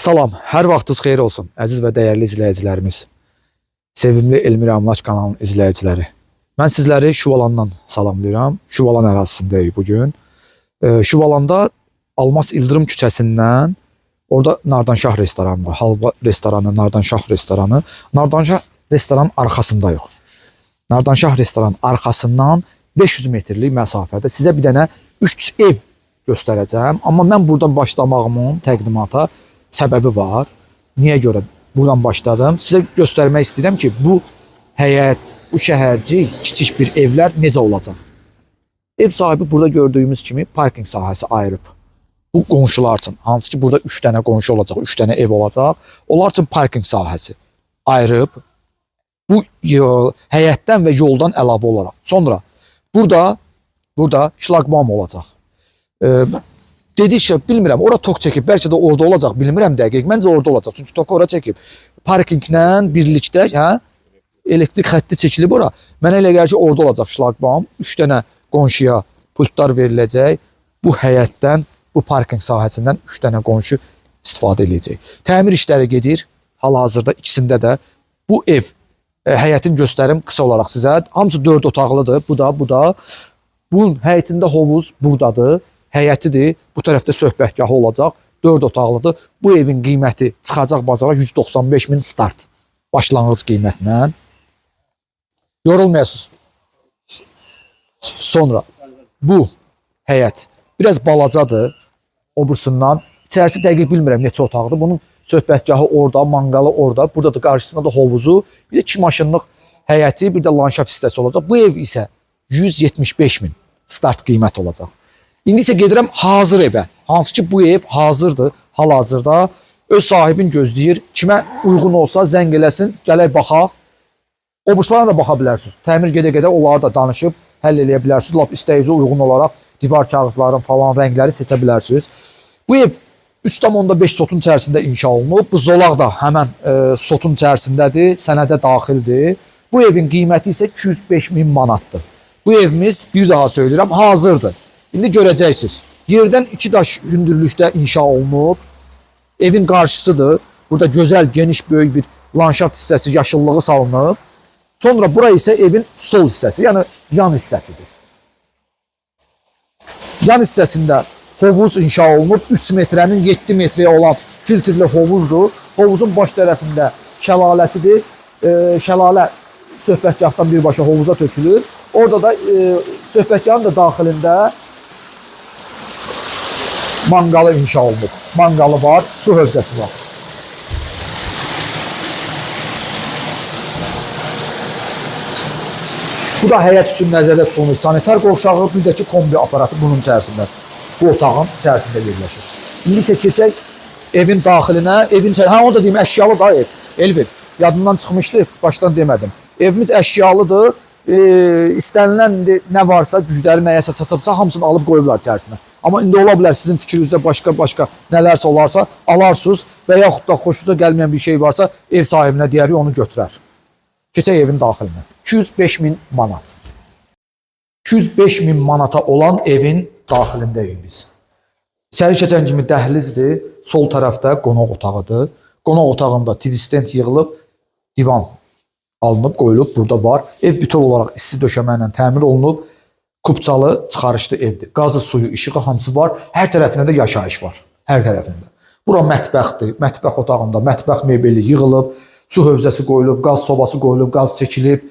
Salam, hər vaxtınız xeyir olsun, əziz və dəyərli izləyicilərimiz. Sevimli Elmir Əmlaç kanalının izləyiciləri. Mən sizləri Şuvalandan salamlayıram. Şuvalan ərazisindəyik bugün. Şuvalanda Almas İldırım küçəsindən, orada Nardanşah restoranı var. Halva restoranı, Nardanşah restoranı. Nardanşah restoranın arxasındayıq. Nardanşah restoranın arxasından 500 metrlik məsafədə sizə bir dənə 3 ev göstərəcəm. Amma mən buradan başlamağımın təqdimata səbəbi var. Niyə görə buradan başladım? Sizə göstərmək istəyirəm ki, bu həyət, bu şəhərcik, kiçik bir evlər necə olacaq? Ev sahibi burada gördüyümüz kimi parking sahəsi ayırıb. Bu qonşular üçün, hansı ki burada 3 dənə qonşu olacaq, 3 dənə ev olacaq. Onlar üçün parking sahəsi ayırıb. Bu həyətdən və yoldan əlavə olaraq. Sonra burada şlaqbam olacaq. Dedik ki, bilmirəm, ora tok çəkib, bəlkə də orada olacaq, bilmirəm dəqiq. Məncə orada olacaq, çünki toku ora çəkib. Parkinglə birlikdə elektrik xətti çəkilib ora. Mənə elə gəlir ki, orada olacaq şlaqbam. 3 dənə qonşuya pultlar veriləcək. Bu həyətdən, bu parking sahəsindən 3 dənə qonşu istifadə edəcək. Təmir işləri gedir, hal-hazırda ikisində də. Bu ev, həyətin göstərim qısa olaraq sizə. Hamısı 4 otaqlıdır, bu da. Bunun həyətində hovuz buradadır. Həyətidir, bu tərəfdə söhbətgahı olacaq, 4 otaqlıdır. Bu evin qiyməti çıxacaq bazara 195 min start, başlanğıc qiymətlə. Yorulmayasınız. Sonra bu həyət biraz balacadır, obursundan. İçərisi dəqiq bilmirəm neçə otaqdır. Bunun söhbətgahı orada, manqalı orada, burada da qarşısında da hovuzu, bir də 2 maşınlıq həyəti, bir də lanşaft hissəsi olacaq. Bu ev isə 175 min start qiymət olacaq. İndi isə gedirəm hazır evə. Hansı ki bu ev hazırdır, hal-hazırda. Öz sahibini gözləyir. Kimə uyğun olsa zəng eləsin, gələk baxaq. Oburçlarına da baxa bilərsiniz. Təmir gedə-gedə onları da danışıb həll eləyə bilərsiniz. Lap istəyinizə uyğun olaraq divar kağızların falan rəngləri seçə bilərsiniz. Bu ev 3,5 sotun içərisində inşa olunub. Bu zolaq da həmən sotun içərisindədir, sənədə daxildir. Bu evin qiyməti isə 205 min manatdır. Bu evimiz, bir daha söyləyirəm, hazırdır. İndi görəcəksiniz. Yerdən 2 daş hündürlükdə inşa olunub. Evin qarşısıdır. Burada gözəl, geniş, böyük bir lanşaft hissəsi, yaşıllığı salınıb. Sonra bura isə evin sol hissəsi, yəni yan hissəsidir. Yan hissəsində hovuz inşa olunub. 3 metrənin 7 metrəyə olan filtrli hovuzdur. Hovuzun baş tərəfində şəlaləsidir. Şəlalə söhbətgahdan birbaşa hovuza tökülür. Orada da söhbətgahın da daxilində manqalı inşa olunub. Manqalı var, su hövzəsi var. Bu da həyət üçün nəzərdə tutulmuş sanitar qovşağı, bir də ki kombi aparatı bunun içərisində. Bu otağın içərisində yerləşir. İndi isə keçək evin daxilinə. O da deyim, əşyalı da ev. Elvin, yadımdan çıxmışdı, başdan demədim. Evimiz əşyalıdır. İstənilən nə varsa, gücləri nəyəsə çatıbsa, hamısını alıb qoyublar içərisinə. Amma indi ola bilər sizin fikrinizdə başqa nələrsə olarsa, alarsınız və yaxud da xoşunuza gəlməyən bir şey varsa, ev sahibinə deyərik, onu götürər. Keçək evin daxilinə. 205 min manat. 205 min manata olan evin daxilindəyik biz. İçəri keçən kimi dəhlizdir, sol tərəfdə qonaq otağıdır. Qonaq otağında trident yığılıb, divan alınıb, qoyulub, burada var. Ev bütöv olaraq isti döşəməklə təmir olunub, kubçalı çıxarışlı evdir. Qazı, suyu, işığı hamısı var. Hər tərəfində də yaşayış var. Hər tərəfində. Bura mətbəxdir. Mətbəx otağında mətbəx mebeli yığılıb, su hövzəsi qoyulub, qaz sobası qoyulub, qaz çəkilib,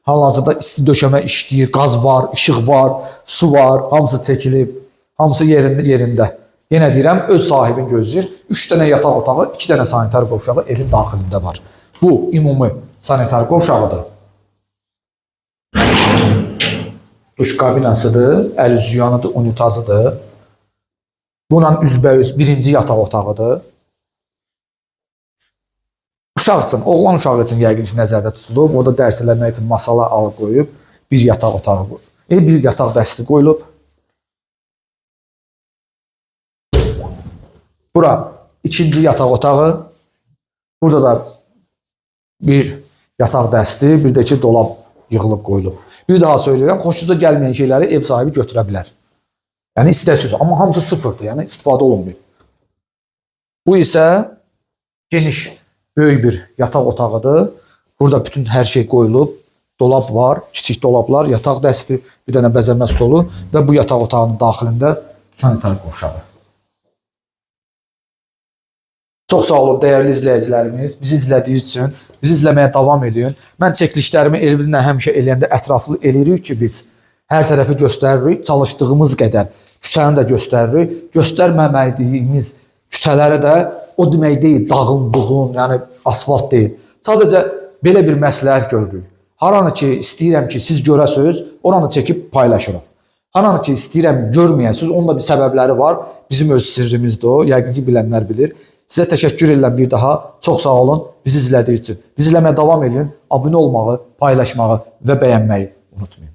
hal-hazırda isti döşəmə işləyir, qaz var, işıq var, su var, hamısı çəkilib, hamısı yerində. Yenə deyirəm, öz sahibini gözləyir. 3 dənə yataq otağı, 2 dənə sanitar qovşağı evin daxilində var. Bu ümumi sanitar qovşağıdır. Duş kabinasıdır, əl üz yuyanıdır, unitazıdır. Bununla üzbəyüz birinci yataq otağıdır. Uşaq üçün, oğlan uşağı üçün yəqin ki, nəzərdə tutulub. Orada dərs eləmək üçün masalar alıb qoyub. Bir yataq otağı, bir yataq dəsti qoyulub. Bura ikinci yataq otağı. Burada da bir yataq dəsti, bir də ki, dolab yığılıb qoyulub. Bir daha söyləyirəm, xoşunuza gəlməyən şeyləri ev sahibi götürə bilər. Yəni istəsiniz, amma hamısı sıfırdır, yəni istifadə olunmuyor. Bu isə geniş, böyük bir yataq otağıdır. Burada bütün hər şey qoyulub. Dolab var, kiçik dolablar, yataq dəsti, bir dənə bəzəmə stolu və bu yataq otağının daxilində sanitar qovşağı. Çox sağ olun dəyərli izləyicilərimiz. Bizi izlədiyiniz üçün, bizi izləməyə davam edin. Mən çəkilişlərimi Elvinlə həmişə eləyəndə ətraflı eləyirik ki, biz hər tərəfi göstəririk, çalışdığımız qədər küçəni də göstəririk. Göstərməmədiyimiz küçələrə də o demək deyil, dağın, buğun, yəni asfalt deyil. Sadəcə belə bir məsləhət görürük. Haranı ki, istəyirəm ki, siz görəsiniz, oranı çəkib paylaşırıq. Haranı ki, istəyirəm görməyəsiniz, onun da bir səbəbləri var. Bizim öz sirrimizdir o, yəqin ki, bilənlər bilir. Sizə təşəkkür edirəm bir daha. Çox sağ olun bizi izlədiyiniz üçün. Bizi izləməyə davam edin. Abunə olmağı, paylaşmağı və bəyənməyi unutmayın.